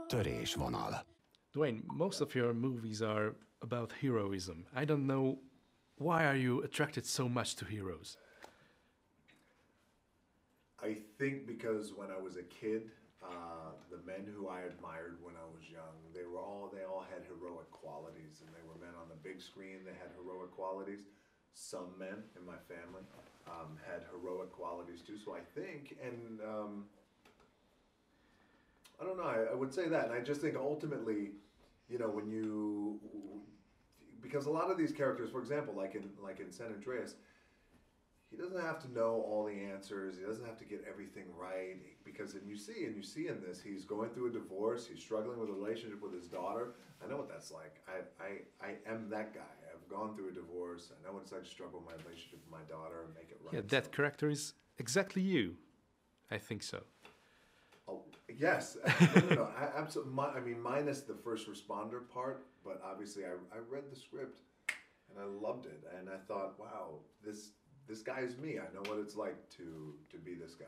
Törésvonal. Dwayne, most of your movies are about heroism. I don't know, why are you attracted so much to heroes? I think because when I was a kid, the men who I admired when I was young, they all had heroic qualities, and they were men on the big screen. They had heroic qualities. Some men in my family had heroic qualities too. So I think, and I don't know, I would say that, and I just think ultimately, you know, because a lot of these characters, for example, like in San Andreas, he doesn't have to know all the answers. He doesn't have to get everything right, because you see in this, he's going through a divorce. He's struggling with a relationship with his daughter. I know what that's like. I am that guy. I've gone through a divorce. I know what it's like to struggle with my relationship with my daughter and make it right. Yeah, that character is exactly you. I think so. Oh, yes. No, absolutely. I mean, minus the first responder part, but obviously I read the script and I loved it, and I thought, wow, this guy is me. I know what it's like to be this guy.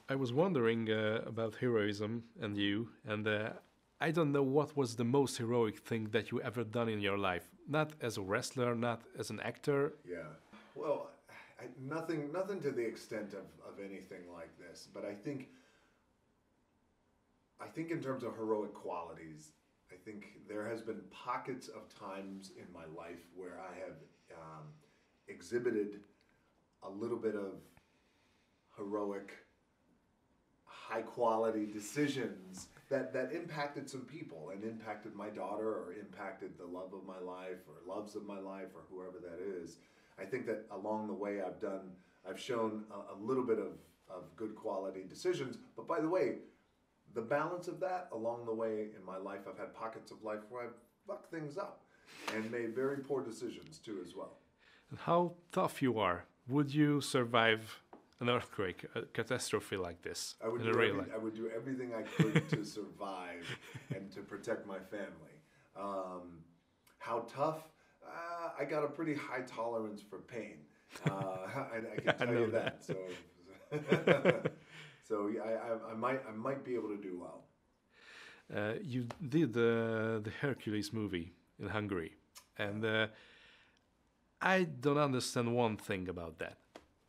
I was wondering about heroism and you, and I don't know what was the most heroic thing that you ever done in your life. Not as a wrestler, not as an actor. Yeah. Well, nothing to the extent of anything like this, but I think in terms of heroic qualities, I think there has been pockets of times in my life where I have exhibited a little bit of heroic, high-quality decisions that impacted some people and impacted my daughter, or impacted the love of my life, or loves of my life, or whoever that is. I think that along the way I've shown a little bit of good quality decisions. But by the way, the balance of that along the way in my life, I've had pockets of life where I've fucked things up and made very poor decisions too as well. And how tough you are. Would you survive an earthquake, a catastrophe like this? I would do everything I could to survive and to protect my family. How tough? I got a pretty high tolerance for pain. I can tell you that. So, so I might be able to do well. You did the Hercules movie in Hungary, and I don't understand one thing about that.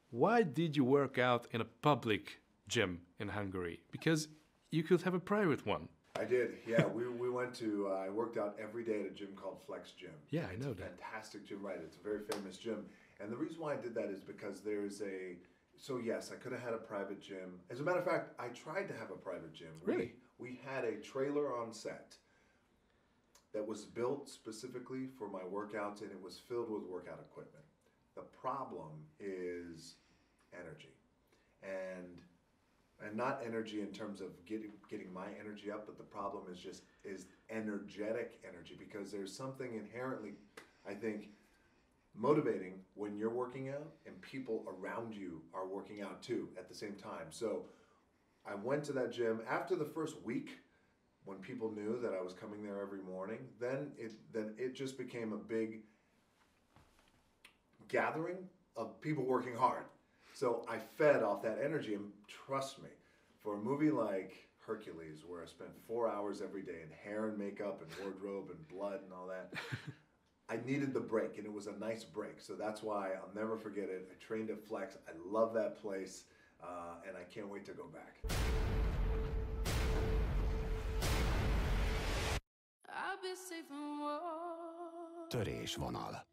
Why did you work out in a public gym in Hungary? Because you could have a private one. I did, yeah. We went to, I worked out every day at a gym called Flex Gym. Yeah, I know that. Fantastic gym, right. It's a very famous gym. And the reason why I did that is because so yes, I could have had a private gym. As a matter of fact, I tried to have a private gym. Really? We had a trailer on set that was built specifically for my workouts, and it was filled with workout equipment. The problem is energy. And not energy in terms of getting my energy up, but the problem is energetic energy, because there's something inherently, I think, motivating when you're working out and people around you are working out too at the same time. So I went to that gym after the first week, when people knew that I was coming there every morning. Then it just became a big gathering of people working hard. So I fed off that energy, and trust me, for a movie like Hercules, where I spent 4 hours every day in hair and makeup and wardrobe and blood and all that, I needed the break, and it was a nice break. So that's why I'll never forget it. I trained at Flex. I love that place, and I can't wait to go back. Törésvonal.